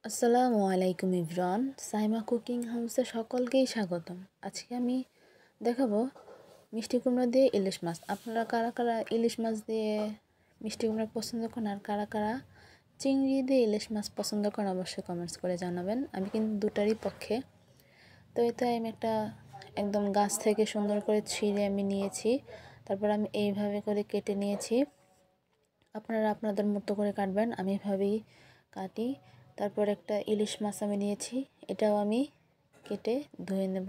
আসসালামু আলাইকুম everyone. Saima cooking হাউসে সকলকেই স্বাগতম। আজকে আমি দেখাবো মিষ্টি কুমড়া দিয়ে ইলিশ মাছ। আপনারা কারা কারা ইলিশ মাছ দিয়ে মিষ্টি কুমড়া পছন্দ করেন আর কারা কারা চিংড়ি দিয়ে ইলিশ মাছ পছন্দ করেন অবশ্যই কমেন্টস করে জানাবেন। আমি কিন্তু দুটারই পক্ষে। তো এতে আমি একটা একদম গাছ থেকে সুন্দর করে ছিঁড়ে আমি নিয়েছি। তারপর আমি এইভাবে করে কেটে নিয়েছি। আপনারা আপনাদের মতো করে কাটবেন, আমি এভাবেই কাটি। তারপর একটা ইলিশ মাছ আমি নিয়েছি, এটাও আমি কেটে ধুয়ে নেব।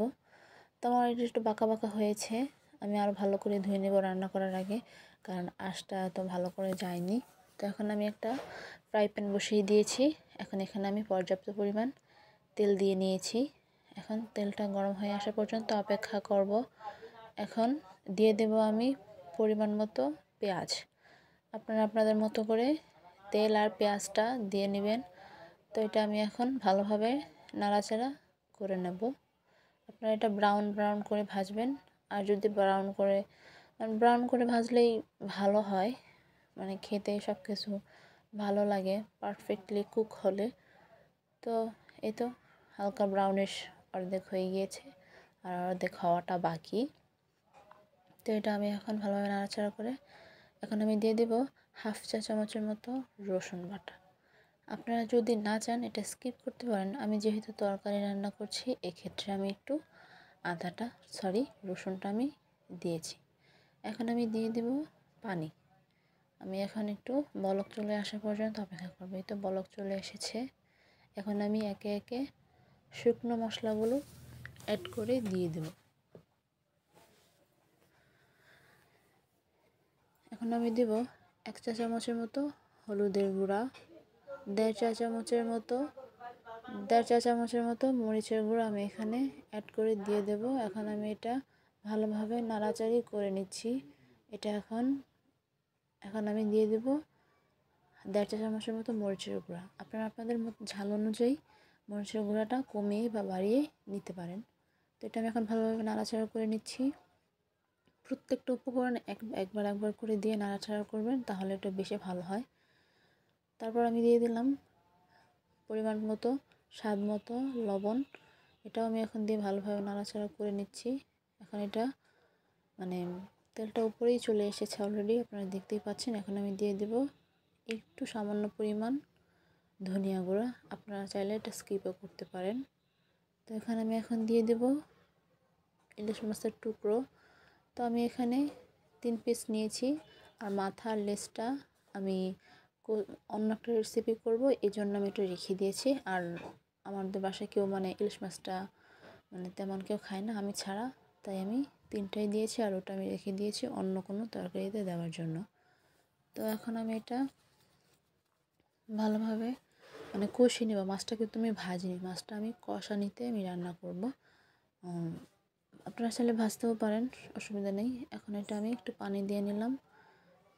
তো আমার এটা একটু বাঁকা বাঁকা হয়েছে, আমি আরও ভালো করে ধুয়ে নেব রান্না করার আগে, কারণ আঁশটা এত ভালো করে যায়নি। তো এখন আমি একটা ফ্রাই প্যান বসিয়ে দিয়েছি। এখন এখানে আমি পর্যাপ্ত পরিমাণ তেল দিয়ে নিয়েছি। এখন তেলটা গরম হয়ে আসা পর্যন্ত অপেক্ষা করব। এখন দিয়ে দেব আমি পরিমাণ মতো পেঁয়াজ। আপনারা আপনাদের মতো করে তেল আর পেঁয়াজটা দিয়ে নেবেন। তো এটা আমি এখন ভালোভাবে নাড়াচাড়া করে নেব। আপনারা এটা ব্রাউন ব্রাউন করে ভাজবেন। আর যদি ব্রাউন করে ভাজলেই ভালো হয়, মানে খেতে সব কিছু ভালো লাগে পারফেক্টলি কুক হলে। তো এই তো হালকা ব্রাউনিশ অর্ধেক হয়ে গিয়েছে, আর অর্ধেক হওয়াটা বাকি। তো এটা আমি এখন ভালোভাবে নাড়াচাড়া করে এখন আমি দিয়ে দেব হাফ চা চামচের মতো রসুন বাটা। আপনারা যদি না চান এটা স্কিপ করতে পারেন। আমি যেহেতু তরকারি রান্না করছি, এক্ষেত্রে আমি একটু রসুনটা আমি দিয়েছি। এখন আমি দিয়ে দেব পানি। আমি এখন একটু বলক চলে আসা পর্যন্ত অপেক্ষা করবো। এই তো বলক চলে এসেছে। এখন আমি একে একে শুকনো মশলাগুলো অ্যাড করে দিয়ে দেব। এখন আমি দেব 1 চা চামচের মতো হলুদের গুঁড়া, 1.5 চা চামচের মতো মরিচের গুঁড়ো আমি এখানে অ্যাড করে দিয়ে দেব। এখন আমি এটা ভালোভাবে নাড়াচাড়ি করে নিচ্ছি। এটা এখন আমি দিয়ে দেব 1.5 চা চামচের মতো মরিচের গুঁড়া। আপনারা আপনাদের ঝাল অনুযায়ী মরিচের গুঁড়াটা কমিয়ে বা বাড়িয়ে নিতে পারেন। তো এটা আমি এখন ভালোভাবে নাড়াচাড়া করে নিচ্ছি। প্রত্যেকটা উপকরণ একবার করে দিয়ে নাড়াচাড়া করবেন, তাহলে এটা বেশি ভালো হয়। তারপর আমি দিয়ে দিলাম পরিমাণ মতো স্বাদ মতো লবণ। এটাও আমি এখন দিয়ে ভালোভাবে নাড়াচাড়া করে নিচ্ছি। এখন এটা মানে তেলটা উপরেই চলে এসেছে অলরেডি, আপনারা দেখতেই পাচ্ছেন। এখন আমি দিয়ে দেব একটু সামান্য পরিমাণ ধনিয়া গুঁড়া। আপনারা চাইলে এটা স্কিপও করতে পারেন। তো এখানে আমি এখন দিয়ে দেব ইলিশ মাছের টুকরো। তো আমি এখানে 3 পিস নিয়েছি, আর মাথা আর লেজটা আমি অন্য একটা রেসিপি করব, এই জন্য আমি একটু রেখে দিয়েছি। আর আমাদের বাসায় কেউ ইলিশ মাছটা তেমন কেউ খায় না, আমি ছাড়া। তাই আমি 3টাই দিয়েছি, আর ওটা আমি রেখে দিয়েছি অন্য কোনো তরকারিতে দেওয়ার জন্য। তো এখন আমি এটা ভালোভাবে কষিয়ে নেব। মাছটা কিন্তু আমি ভাজিনি, মাছটা আমি কষানিতে আমি রান্না করব। আপনারা চাইলে ভাজতেও পারেন, অসুবিধা নেই। এখন এটা আমি একটু পানি দিয়ে নিলাম।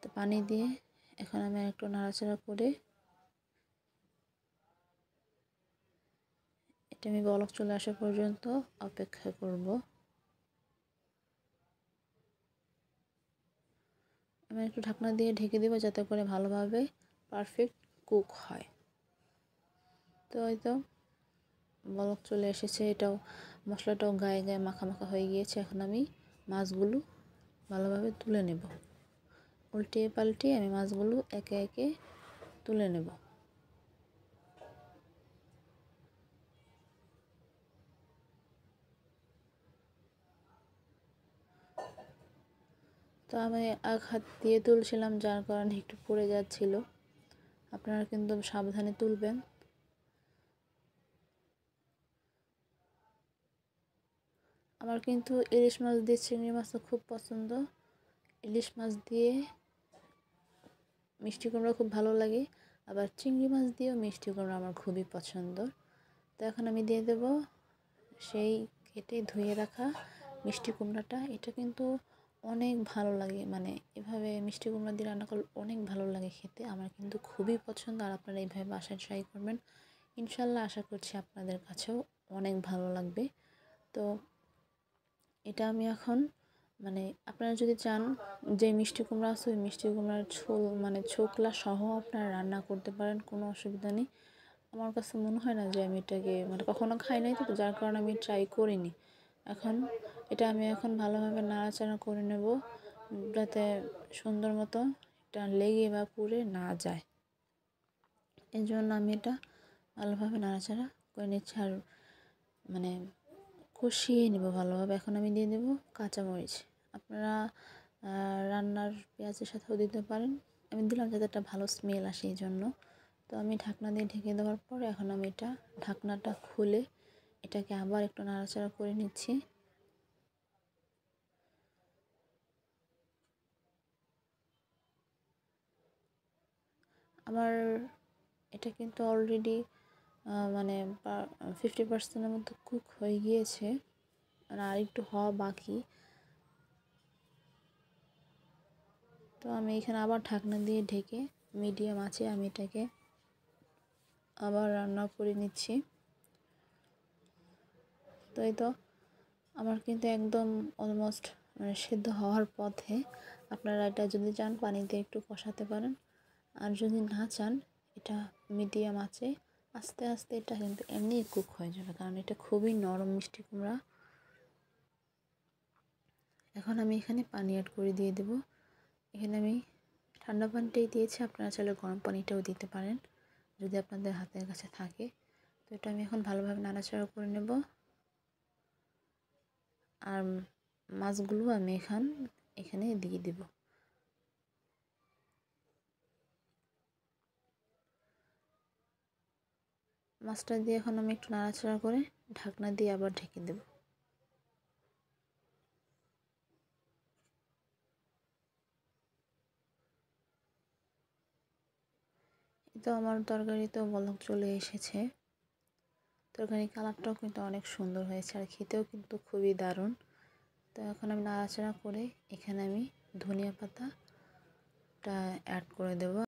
তো পানি দিয়ে এখন আমি একটু নাড়াচাড়া করে এটা আমি বলক চলে আসা পর্যন্ত অপেক্ষা করব। আমি একটু ঢাকনা দিয়ে ঢেকে দেবো, যাতে করে ভালোভাবে পারফেক্ট কুক হয়। তো এই তো বলক চলে এসেছে, এটাও মশলাটাও গায়ে গায়ে মাখা মাখা হয়ে গিয়েছে। এখন আমি মাছগুলো ভালোভাবে তুলে নেব। উল্টিয়ে পাল্টিয়ে আমি মাছগুলো একে একে তুলে নেব। তো আমি এক হাত দিয়ে তুলছিলাম, যার কারণে একটু পড়ে যাচ্ছিল। আপনারা কিন্তু সাবধানে তুলবেন। আমার কিন্তু ইলিশ মাছ দিয়ে চিংড়ি মাছও খুব পছন্দ। ইলিশ মাছ দিয়ে মিষ্টি কুমড়া খুব ভালো লাগে, আবার চিংড়ি মাছ দিয়েও মিষ্টি কুমড়া আমার খুবই পছন্দ। তো এখন আমি দিয়ে দেব সেই কেটে ধুয়ে রাখা মিষ্টি কুমড়াটা। এটা কিন্তু অনেক ভালো লাগে, এভাবে মিষ্টি কুমড়া দিয়ে রান্না করলে অনেক ভালো লাগে খেতে। আমার কিন্তু খুবই পছন্দ, আর আপনারা এইভাবে বাসায় ট্রাই করবেন। ইনশাল্লাহ আশা করছি আপনাদের কাছেও অনেক ভালো লাগবে। তো এটা আমি এখন আপনারা যদি চান যে মিষ্টি কুমড়া আছে, ওই মিষ্টি কুমড়ার ছোকলা সহ আপনারা রান্না করতে পারেন, কোনো অসুবিধা নেই। আমার কাছে মনে হয় না যে আমি এটাকে মানে কখনো খাই নাই, তো যার কারণে আমি ট্রাই করিনি। এখন এটা আমি এখন ভালোভাবে নাড়াচাড়া করে নেব, যাতে সুন্দর মতো এটা লেগে বা পুড়ে না যায়। এই জন্য আমি এটা ভালোভাবে নাড়াচাড়া করে নিচ্ছি, আর মানে কষিয়ে নেব ভালোভাবে। এখন আমি দিয়ে দেবো কাঁচামরিচ। আপনারা রান্নার পেঁয়াজের সাথেও দিতে পারেন, আমি দিলাম যাতে একটা ভালো স্মেল আসে এই জন্য। তো আমি ঢাকনা দিয়ে ঢেকে দেওয়ার পরে এখন আমি এটা ঢাকনাটা খুলে এটাকে আবার একটু নাড়াচাড়া করে নিচ্ছি। আমার এটা কিন্তু অলরেডি মানে 50%-এর মতো কুক হয়ে গিয়েছে, আর একটু হওয়া বাকি। তো আমি এখানে আবার ঢাকনা দিয়ে ঢেকে মিডিয়াম আঁচে আমি এটাকে আবার রান্না করে নিচ্ছি। তো এই তো আমার কিন্তু একদম অলমোস্ট মানে সিদ্ধ হওয়ার পথে। আপনারা এটা যদি চান পানি দিয়ে একটু কষাতে পারেন, আর যদি না চান এটা মিডিয়াম আঁচে আস্তে আস্তে এটা কিন্তু এমনি কুক হয়ে যাবে, কারণ এটা খুবই নরম মিষ্টি কুমড়া। এখন আমি এখানে পানি অ্যাড করে দিয়ে দেব। এখানে আমি ঠান্ডা পানিটাই দিয়েছি, আপনারা চাইলে গরম পানিটাও দিতে পারেন যদি আপনাদের হাতের কাছে থাকে। তো এটা আমি এখন ভালোভাবে নাড়াচাড়া করে নেব, আর মাছগুলো আমি এখানে দিয়ে দেব। মাছটা দিয়ে এখন আমি একটু নাড়াচাড়া করে ঢাকনা দিয়ে আবার ঢেকে দেব। তো আমার তরকারিতেও বলক চলে এসেছে। তরকারির কালারটাও কিন্তু অনেক সুন্দর হয়েছে, আর খেতেও কিন্তু খুবই দারুণ। তো এখন আমি নাড়াচাড়া করে এখানে আমি ধনিয়া পাতাটা অ্যাড করে দেব।